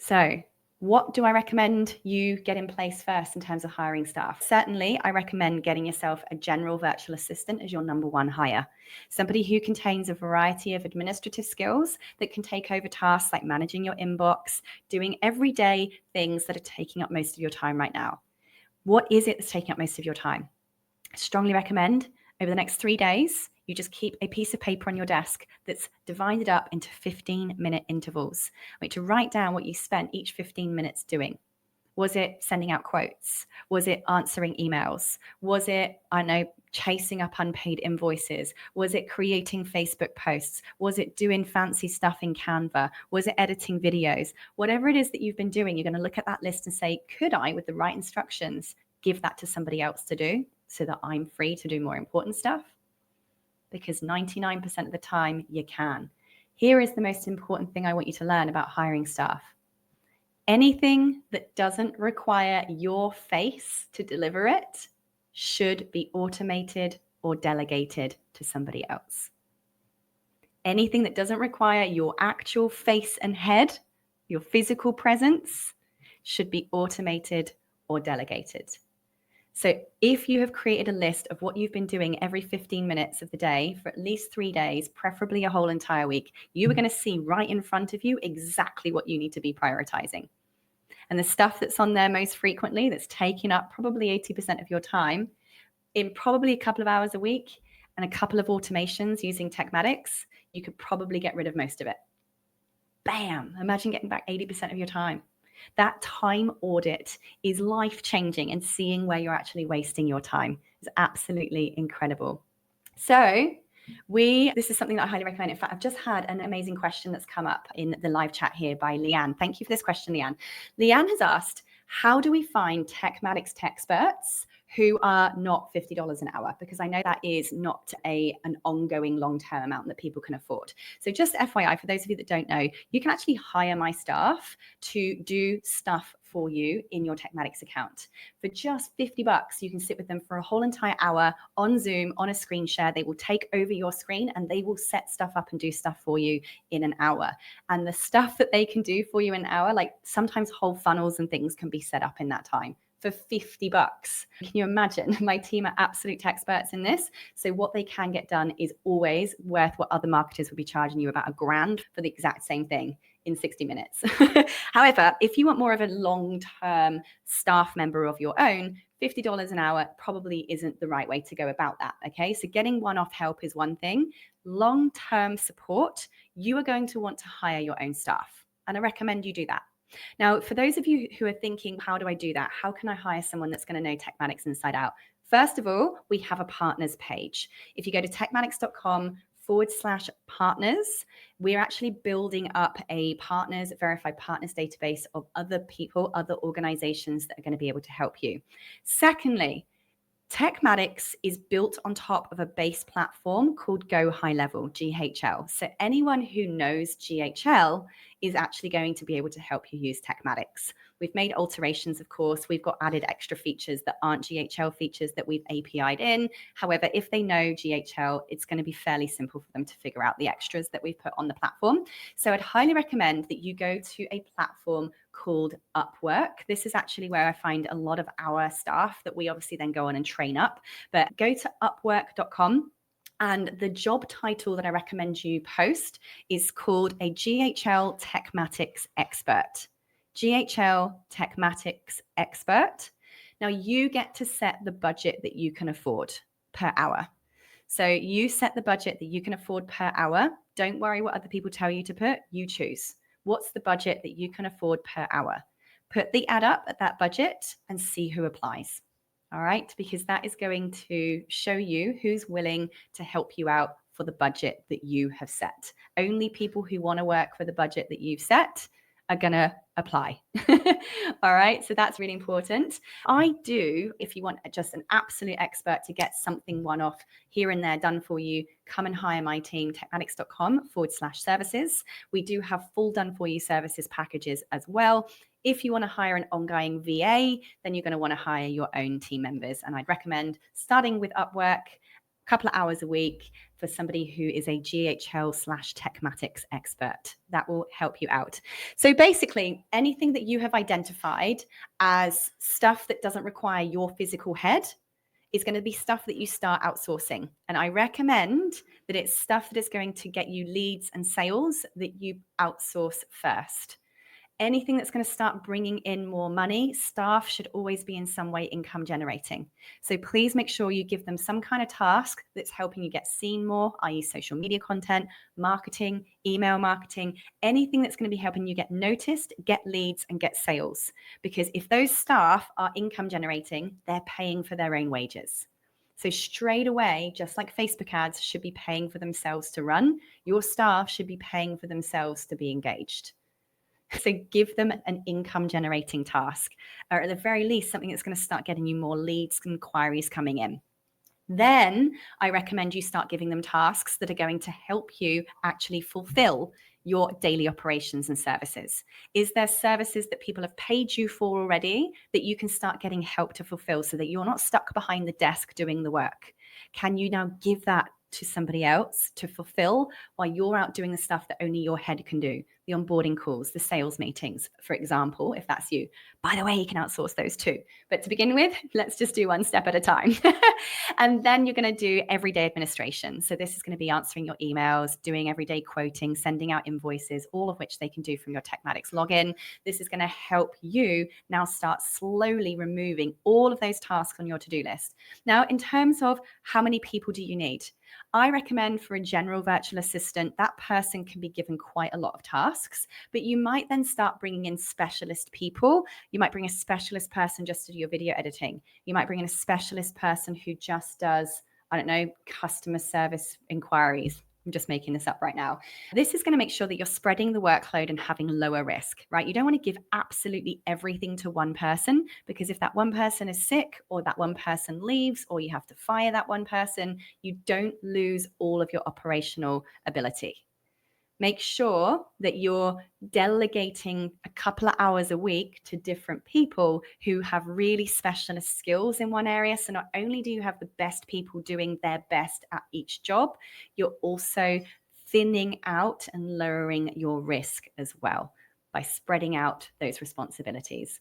So what do I recommend you get in place first in terms of hiring staff? Certainly, I recommend getting yourself a general virtual assistant as your number one hire. Somebody who contains a variety of administrative skills that can take over tasks like managing your inbox, doing everyday things that are taking up most of your time right now. What is it that's taking up most of your time? I strongly recommend over the next 3 days, you just keep a piece of paper on your desk that's divided up into 15-minute intervals. I want you to write down what you spent each 15 minutes doing. Was it sending out quotes? Was it answering emails? Was it, chasing up unpaid invoices? Was it creating Facebook posts? Was it doing fancy stuff in Canva? Was it editing videos? Whatever it is that you've been doing, you're going to look at that list and say, could I, with the right instructions, give that to somebody else to do so that I'm free to do more important stuff? Because 99% of the time you can. Here is the most important thing I want you to learn about hiring staff. Anything that doesn't require your face to deliver it should be automated or delegated to somebody else. Anything that doesn't require your actual face and head, your physical presence, should be automated or delegated. So if you have created a list of what you've been doing every 15 minutes of the day for at least 3 days, preferably a whole entire week, you are going to see right in front of you exactly what you need to be prioritizing. And the stuff that's on there most frequently, that's taking up probably 80% of your time, in probably a couple of hours a week and a couple of automations using Tekmatix, you could probably get rid of most of it. Bam! Imagine getting back 80% of your time. That time audit is life-changing, and seeing where you're actually wasting your time is absolutely incredible. So this is something that I highly recommend. In fact, I've just had an amazing question that's come up in the live chat here by Leanne. Thank you for this question, Leanne. Leanne has asked, how do we find Tekmatix experts who are not $50 an hour? Because I know that is not an ongoing long-term amount that people can afford. So just FYI, for those of you that don't know, you can actually hire my staff to do stuff for you in your Tekmatix account. For just $50, you can sit with them for a whole entire hour on Zoom, on a screen share. They will take over your screen and they will set stuff up and do stuff for you in an hour. And the stuff that they can do for you in an hour, like sometimes whole funnels and things can be set up in that time for $50. Can you imagine? My team are absolute experts in this. So what they can get done is always worth what other marketers would be charging you about $1,000 for the exact same thing in 60 minutes. However, if you want more of a long-term staff member of your own, $50 an hour probably isn't the right way to go about that. Okay, so getting one-off help is one thing. Long-term support, you are going to want to hire your own staff. And I recommend you do that. Now, for those of you who are thinking, how do I do that? How can I hire someone that's going to know Tekmatix inside out? First of all, we have a partners page. If you go to tekmatix.com/partners, we're actually building up a verified partners database of other people, other organizations that are going to be able to help you. Secondly, Tekmatix is built on top of a base platform called Go High Level, GHL. So anyone who knows GHL is actually going to be able to help you use Tekmatix. We've made alterations, of course. We've got added extra features that aren't GHL features that we've API'd in. However, if they know GHL, it's going to be fairly simple for them to figure out the extras that we've put on the platform. So I'd highly recommend that you go to a platform called Upwork. This is actually where I find a lot of our staff that we obviously then go on and train up. But go to upwork.com. And the job title that I recommend you post is called a GHL Tekmatix Expert. GHL Tekmatix Expert. Now you get to set the budget that you can afford per hour. So you set the budget that you can afford per hour. Don't worry what other people tell you to put. You choose. What's the budget that you can afford per hour? Put the ad up at that budget and see who applies. All right, because that is going to show you who's willing to help you out for the budget that you have set. Only people who want to work for the budget that you've set are going to apply. All right, so that's really important. If you want just an absolute expert to get something one-off here and there done for you, come and hire my team, tekmatix.com/services. We do have full done-for-you services packages as well. If you want to hire an ongoing VA, then you're going to want to hire your own team members. And I'd recommend starting with Upwork, couple of hours a week for somebody who is a GHL/Tekmatix expert. That will help you out. So basically, anything that you have identified as stuff that doesn't require your physical head is going to be stuff that you start outsourcing. And I recommend that it's stuff that is going to get you leads and sales that you outsource first. Anything that's going to start bringing in more money, staff should always be in some way income generating. So please make sure you give them some kind of task that's helping you get seen more, i.e. social media content, marketing, email marketing, anything that's going to be helping you get noticed, get leads, and get sales. Because if those staff are income generating, they're paying for their own wages. So straight away, just like Facebook ads should be paying for themselves to run, your staff should be paying for themselves to be engaged. So give them an income generating task, or at the very least, something that's going to start getting you more leads and inquiries coming in. Then I recommend you start giving them tasks that are going to help you actually fulfill your daily operations and services. Is there services that people have paid you for already that you can start getting help to fulfill so that you're not stuck behind the desk doing the work? Can you now give that to somebody else to fulfill while you're out doing the stuff that only your head can do? The onboarding calls, the sales meetings, for example, if that's you. By the way, you can outsource those too. But to begin with, let's just do one step at a time. And then you're going to do everyday administration. So this is going to be answering your emails, doing everyday quoting, sending out invoices, all of which they can do from your Tekmatix login. This is going to help you now start slowly removing all of those tasks on your to-do list. Now, in terms of how many people do you need? I recommend for a general virtual assistant, that person can be given quite a lot of tasks, but you might then start bringing in specialist people. You might bring a specialist person just to do your video editing. You might bring in a specialist person who just does, I don't know, customer service inquiries. I'm just making this up right now. This is going to make sure that you're spreading the workload and having lower risk, right? You don't want to give absolutely everything to one person, because if that one person is sick or that one person leaves or you have to fire that one person, you don't lose all of your operational ability. Make sure that you're delegating a couple of hours a week to different people who have really specialist skills in one area. So not only do you have the best people doing their best at each job, you're also thinning out and lowering your risk as well by spreading out those responsibilities.